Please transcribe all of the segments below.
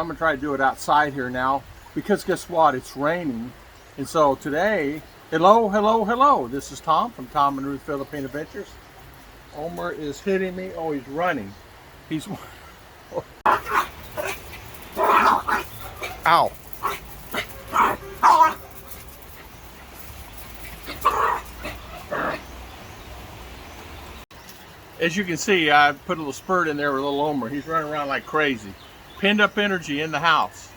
I'm gonna try to do it outside here now because guess what? It's raining. And so today, hello. This is Tom from Tom and Ruth Philippine Adventures. Homer is hitting me. Oh, he's running. He's... Ow. As you can see, I put a little spurt in there with little Homer. He's running around like crazy. Pinned up energy in the house.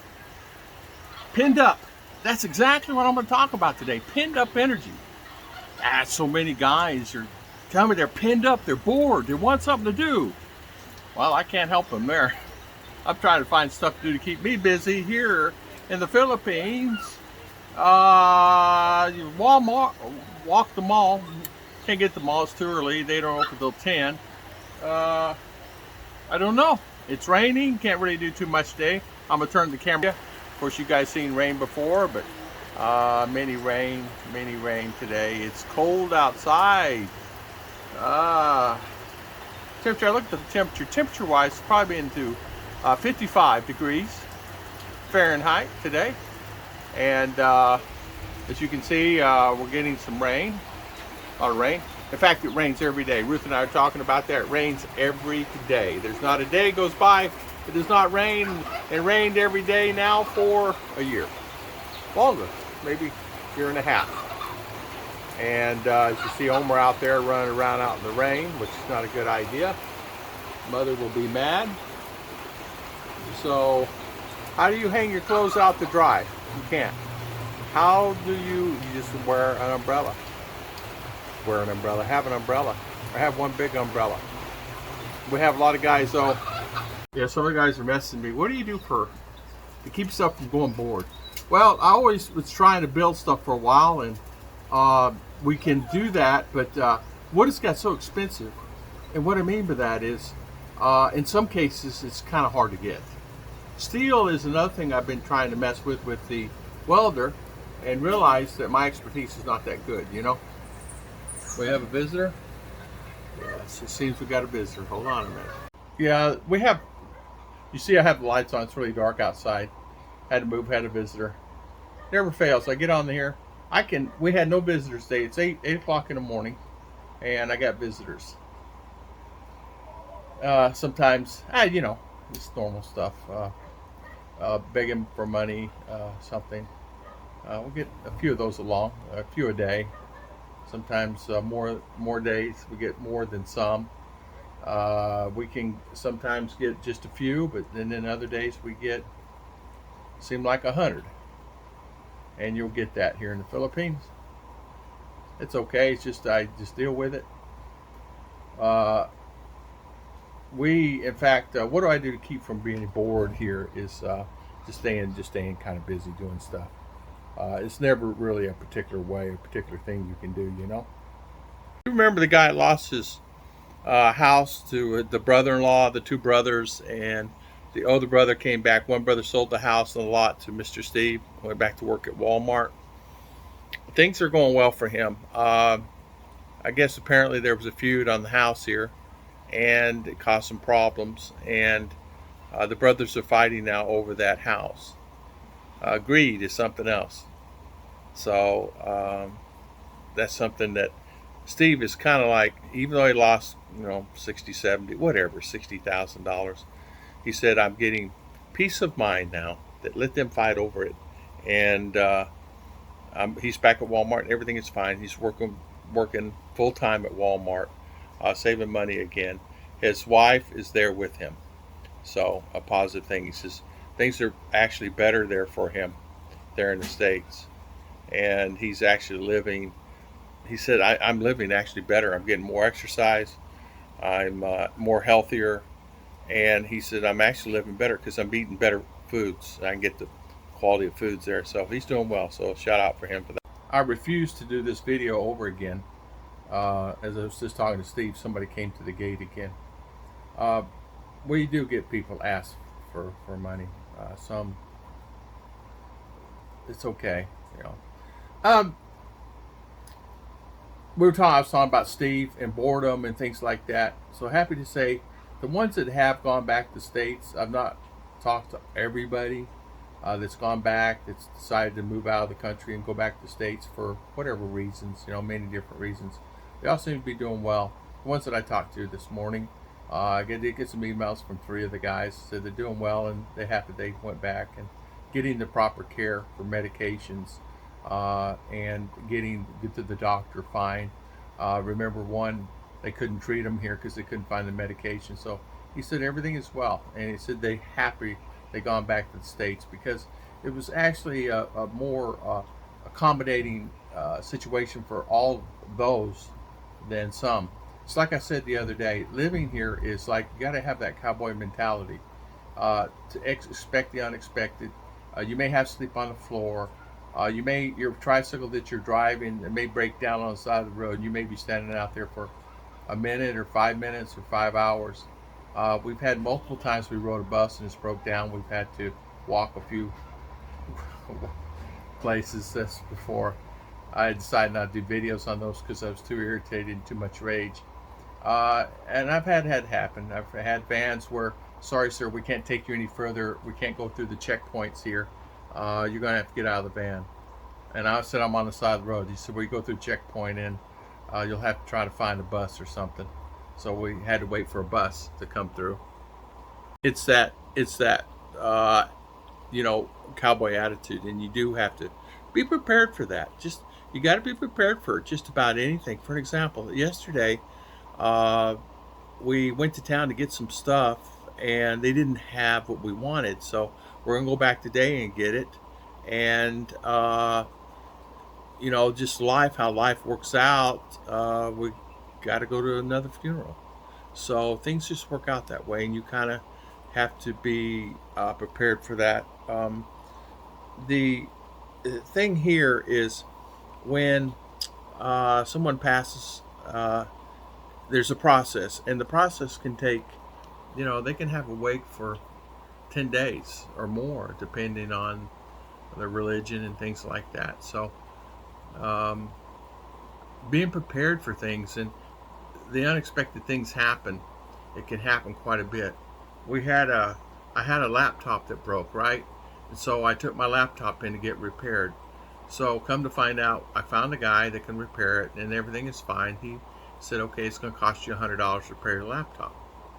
Pinned up. That's exactly what I'm going to talk about today. Pinned up energy. So many guys are telling me they're pinned up. They're bored. They want something to do. Well, I can't help them there. I'm trying to find stuff to do to keep me busy here in the Philippines. Walmart, walk the mall. Can't get the mall, it's too early. They don't open till 10. I don't know. It's raining, can't really do too much today. I'm gonna turn the camera. Of course, you guys seen rain before, but mini rain today. It's cold outside. Temperature, I looked at the temperature. Temperature-wise, it's probably into 55 degrees Fahrenheit today. And as you can see, we're getting some rain. A lot of rain. In fact, it rains every day. Ruth and I are talking about that. It rains every day. There's not a day goes by it does not rain. It rained every day now for a year. Longer, maybe a year and a half. And as you see Homer out there running around out in the rain, which is not a good idea. Mother will be mad. So, how do you hang your clothes out to dry? You can't. How do you just wear an umbrella? Wear an umbrella, have an umbrella, or have one big umbrella. We have a lot of guys though. Yeah, some of the guys are messaging me. What do you do to keep stuff from going bored? Well, I always was trying to build stuff for a while, and we can do that, but wood has got so expensive. And what I mean by that is, in some cases, it's kind of hard to get. Steel is another thing I've been trying to mess with the welder, and realize that my expertise is not that good, you know? We have a visitor? Yes, it seems we got a visitor. Hold on a minute. Yeah, we have, you see I have the lights on. It's really dark outside. Had to move, had a visitor. Never fails. I get on here. We had no visitors today. It's 8 o'clock in the morning, and I got visitors. Sometimes, you know, it's normal stuff. Begging for money, something. We'll get a few of those along, a few a day. Sometimes more days we get more than some. We can sometimes get just a few, but then other days we get seem like 100. And you'll get that here in the Philippines. It's okay. It's just I just deal with it. In fact, what do I do to keep from being bored here is just staying kind of busy doing stuff. It's never really a particular way, a particular thing you can do, you know. You remember the guy lost his house to the brother-in-law, the two brothers, and the older brother came back. One brother sold the house and the lot to Mr. Steve, went back to work at Walmart. Things are going well for him. I guess apparently there was a feud on the house here, and it caused some problems, and the brothers are fighting now over that house. Greed is something else. So that's something that Steve is kind of like, even though he lost, you know, 60, 70, whatever, $60,000, he said, I'm getting peace of mind now that let them fight over it. And he's back at Walmart and everything is fine. He's working full time at Walmart, saving money again. His wife is there with him. So a positive thing. He says things are actually better there for him there in the States. And he's actually living, he said, I'm living actually better. I'm getting more exercise. I'm more healthier. And he said, I'm actually living better because I'm eating better foods. I can get the quality of foods there. So he's doing well. So shout out for him for that. I refuse to do this video over again. As I was just talking to Steve, somebody came to the gate again. We do get people ask for money. Some, it's okay, you know. I was talking about Steve and boredom and things like that. So happy to say the ones that have gone back to States, I've not talked to everybody that's gone back, that's decided to move out of the country and go back to the States for whatever reasons, many different reasons. They all seem to be doing well. The ones that I talked to this morning, I did get some emails from 3 of the guys, said they're doing well and they're happy they went back and getting the proper care for medications and get to the doctor fine. Remember one, they couldn't treat him here because they couldn't find the medication. So he said everything is well, and he said they happy they gone back to the States because it was actually a more accommodating situation for all those than some. It's like I said the other day, living here is like you got to have that cowboy mentality to expect the unexpected. You may have to sleep on the floor. Your tricycle that you're driving, it may break down on the side of the road. You may be standing out there for a minute or 5 minutes or 5 hours. We've had multiple times we rode a bus and it's broke down. We've had to walk a few places. That's before I decided not to do videos on those because I was too irritated and too much rage. And I've had that happen. I've had vans where, sorry sir, we can't take you any further. We can't go through the checkpoints here. You're going to have to get out of the van. And I said, I'm on the side of the road. He said, well, you go through the checkpoint and you'll have to try to find a bus or something. So we had to wait for a bus to come through. It's that cowboy attitude, and you do have to be prepared for that. You got to be prepared for just about anything. For example, yesterday we went to town to get some stuff, and they didn't have what we wanted. So we're gonna go back today and get it. And just how life works out. We got to go to another funeral. So things just work out that way, and you kind of have to be prepared for that. The thing here is when someone passes, there's a process, and the process can take, they can have a wake for 10 days or more, depending on their religion and things like that. So being prepared for things, and the unexpected things happen. It can happen quite a bit. I had a laptop that broke, right? And so I took my laptop in to get repaired. So come to find out, I found a guy that can repair it, and everything is fine. He said, okay, it's going to cost you $100 to repair your laptop.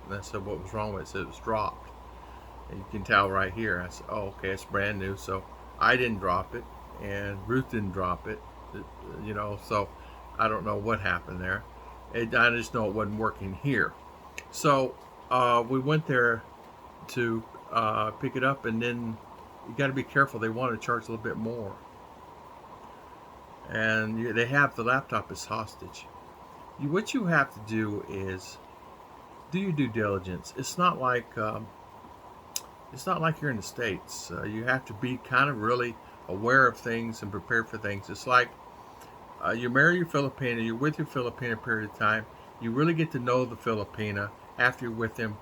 And I said, what was wrong with it? It said it was dropped. And you can tell right here. I said, oh, okay, it's brand new. So I didn't drop it, and Ruth didn't drop it. So I don't know what happened there. I just know it wasn't working here. So we went there to pick it up, and then you got to be careful. They want to charge a little bit more, and they have the laptop as hostage. What you have to do is do your due diligence. It's not like you're in the States. You have to be kind of really aware of things and prepared for things. It's like you marry your Filipina, you're with your Filipina a period of time. You really get to know the Filipina after you're with them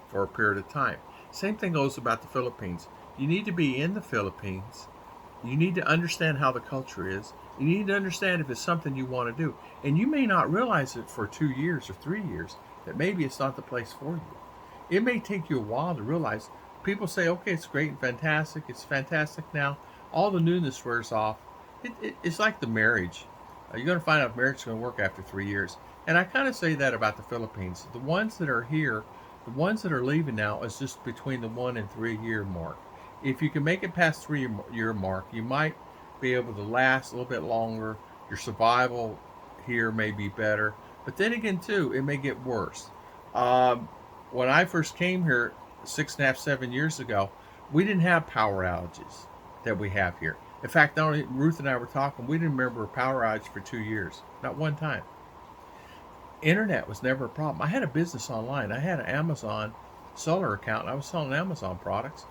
for a period of time. Same thing goes about the Philippines. You need to be in the Philippines. You need to understand how the culture is. You need to understand if it's something you want to do. And you may not realize it for 2 years or 3 years, that maybe it's not the place for you. It may take you a while to realize. People say, okay, it's great and fantastic. It's fantastic now. All the newness wears off. It's like the marriage. You're going to find out if marriage is going to work after 3 years. And I kind of say that about the Philippines. The ones that are here, the ones that are leaving now is just between the 1 and 3 year mark. If you can make it past 3 year mark, you might be able to last a little bit longer. Your survival here may be better. But then again, too, it may get worse. When I first came here 6.5, 7 years ago, we didn't have power outages that we have here. In fact, not only Ruth and I were talking, we didn't remember a power outage for 2 years. Not one time. Internet was never a problem. I had a business online. I had an Amazon seller account, and I was selling Amazon products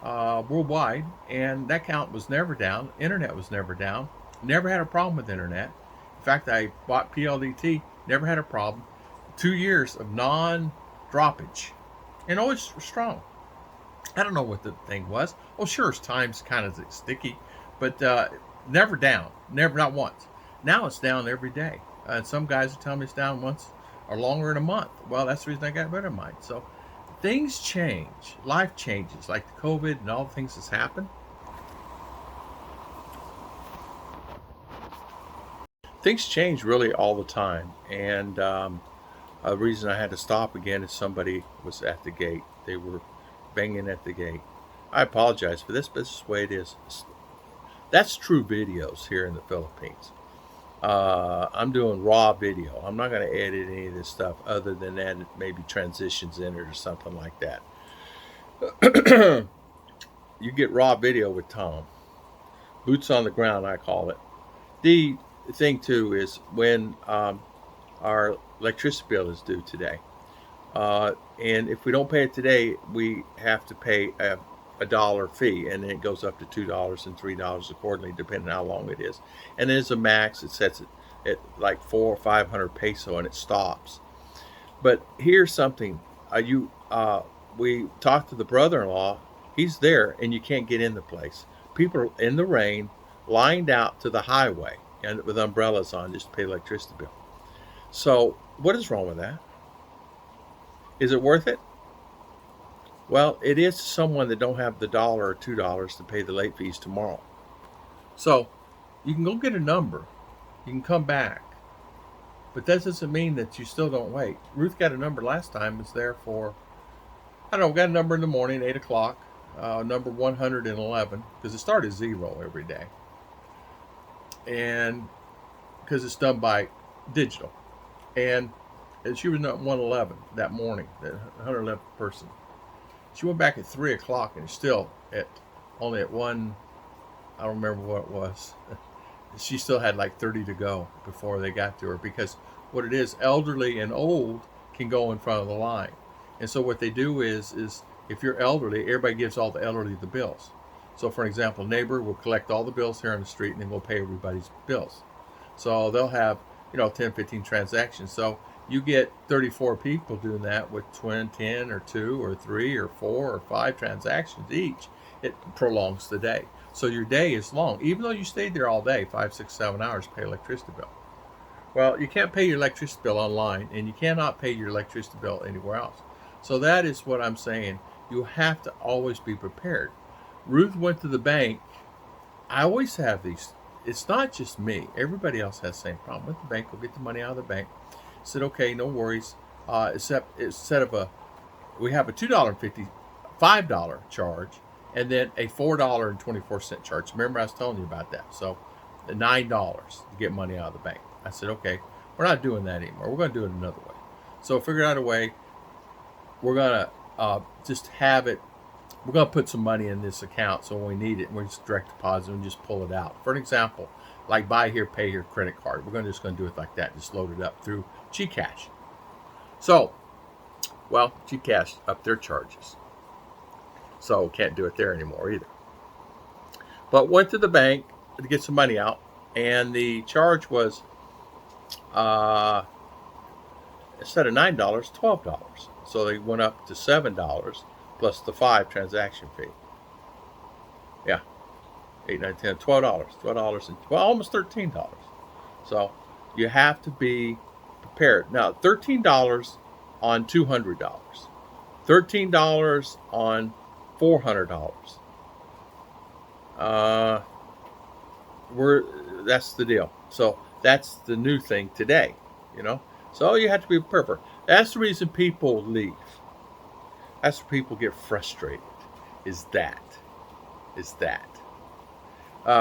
worldwide, and that account was never down. Internet was never down. Never had a problem with internet. In fact, I bought PLDT, never had a problem. 2 years of non-droppage, and always strong. I don't know what the thing was. Oh, sure, time's kind of sticky, but never down. Never, not once. Now it's down every day. And some guys are telling me it's down once or longer in a month. Well, that's the reason I got rid of mine. So things change. Life changes, like the COVID and all the things that's happened. Things change really all the time. And the reason I had to stop again is somebody was at the gate. They were banging at the gate. I apologize for this, but this is the way it is. That's true videos here in the Philippines. I'm doing raw video. I'm not going to edit any of this stuff other than add maybe transitions in it or something like that. You get raw video with Tom. Boots on the ground, I call it. The thing, too, is when our electricity bill is due today. And if we don't pay it today, we have to pay a dollar fee, and then it goes up to $2 and $3 accordingly, depending on how long it is. And there's a max. It sets it at like 400 or 500 peso, and it stops. But here's something: we talked to the brother-in-law. He's there, and you can't get in the place. People are in the rain, lined out to the highway, and with umbrellas on, just to pay the electricity bill. So, what is wrong with that? Is it worth it? Well, it is to someone that don't have the $1 or $2 to pay the late fees tomorrow. So, you can go get a number. You can come back. But that doesn't mean that you still don't wait. Ruth got a number last time. It's there for, I don't know, got a number in the morning, 8 o'clock, number 111, because it started 0 every day. And because it's done by digital. And she was not 111 that morning, the 111th person. She went back at 3 o'clock and still only at 1, I don't remember what it was. She still had like 30 to go before they got to her, because what it is, elderly and old can go in front of the line. And so what they do is if you're elderly, everybody gives all the elderly the bills. So for example, neighbor will collect all the bills here on the street and then we'll pay everybody's bills. So they'll have, 10, 15 transactions. So you get 34 people doing that with 10 or 2 or 3 or 4 or 5 transactions each. It prolongs the day. So your day is long, even though you stayed there all day, 5, 6, 7 hours to pay electricity bill. Well, you can't pay your electricity bill online, and you cannot pay your electricity bill anywhere else. So that is what I'm saying. You have to always be prepared. Ruth went to the bank. I always have these. It's not just me. Everybody else has the same problem. Went to the bank, go get the money out of the bank. Said, okay, no worries. Except instead of we have a $2.50, $5 charge, and then a $4.24 charge. Remember I was telling you about that. So $9 to get money out of the bank. I said, okay, we're not doing that anymore. We're going to do it another way. So figured out a way. We're going to just have it. We're going to put some money in this account, so when we need it, we're just direct deposit and just pull it out. For an example, like buy here, pay here credit card. We're just going to do it like that. Just load it up through GCash. So, well, GCash up their charges. So can't do it there anymore either. But went to the bank to get some money out, and the charge was instead of $9, $12. So they went up to $7 plus the 5 transaction fee. Yeah, 8, 9, 10, $12, and almost $13. So you have to be prepared. Now, $13 on $200, $13 on $400. That's the deal. So that's the new thing today, So you have to be prepared. That's the reason people leave. That's where people get frustrated. Is that?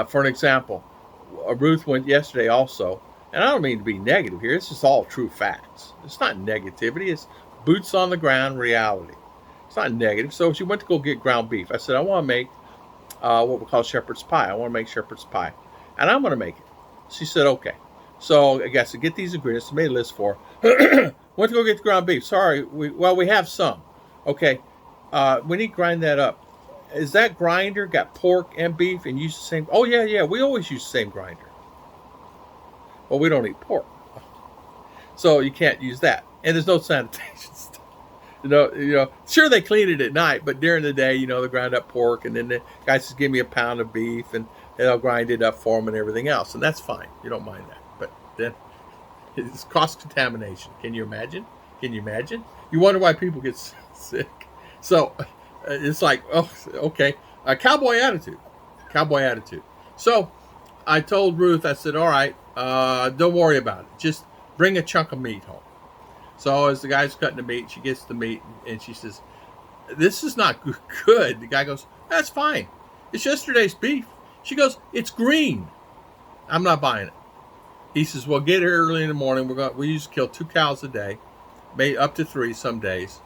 For an example, Ruth went yesterday also, and I don't mean to be negative here. It's just all true facts. It's not negativity. It's boots on the ground reality. It's not negative. So she went to go get ground beef. I said, I want to make what we call shepherd's pie. I want to make shepherd's pie, and I'm going to make it. She said, okay. So I guess to get these ingredients, I made a list for her. Went to go get the ground beef. Sorry, we have some. Okay, we need to grind that up. Is that grinder got pork and beef and use the same? Oh yeah, we always use the same grinder. Well, we don't eat pork, so you can't use that. And there's no sanitation stuff. Sure they clean it at night, but during the day, they grind up pork, and then the guys just give me a pound of beef, and they'll grind it up for them and everything else, and that's fine. You don't mind that, but then it's cross contamination. Can you imagine? You wonder why people get sick. So it's like, oh, okay, cowboy attitude, cowboy attitude. So I told Ruth, I said, all right, don't worry about it. Just bring a chunk of meat home. So as the guy's cutting the meat, she gets the meat and she says, this is not good. The guy goes, that's fine. It's yesterday's beef. She goes, it's green. I'm not buying it. He says, well, get here early in the morning. We used to kill 2 cows a day, maybe up to 3 some days.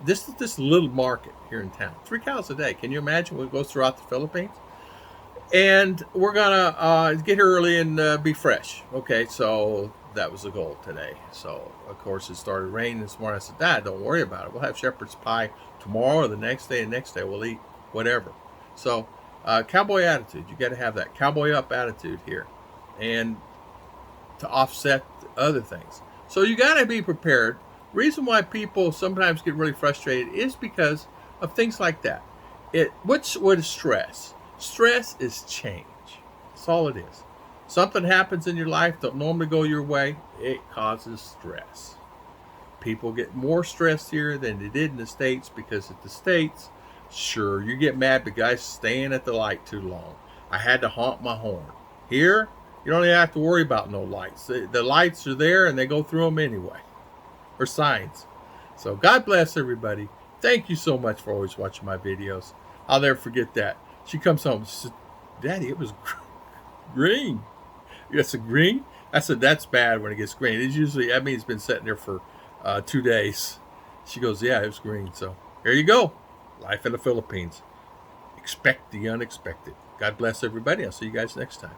This is this little market here in town. 3 cows a day. Can you imagine what goes throughout the Philippines? And we're gonna get here early and be fresh. Okay, so that was the goal today. So of course it started raining this morning. I said, Dad, don't worry about it. We'll have shepherd's pie tomorrow or the next day. And next day we'll eat whatever. So cowboy attitude. You got to have that cowboy up attitude here, and to offset other things. So you got to be prepared. Reason why people sometimes get really frustrated is because of things like that. What is stress? Stress is change. That's all it is. Something happens in your life don't normally go your way, it causes stress. People get more stressed here than they did in the States, because at the States, sure, you get mad because guys staying at the light too long. I had to honk my horn. Here, you don't even have to worry about no lights. The lights are there and they go through them anyway. Or signs. So God bless everybody. Thank you so much for always watching my videos. I'll never forget that. She comes home and says, Daddy, it was green. It's a green? I said, that's bad when it gets green. It's usually, I mean, it's been sitting there for 2 days. She goes, yeah, it was green. So here you go. Life in the Philippines. Expect the unexpected. God bless everybody. I'll see you guys next time.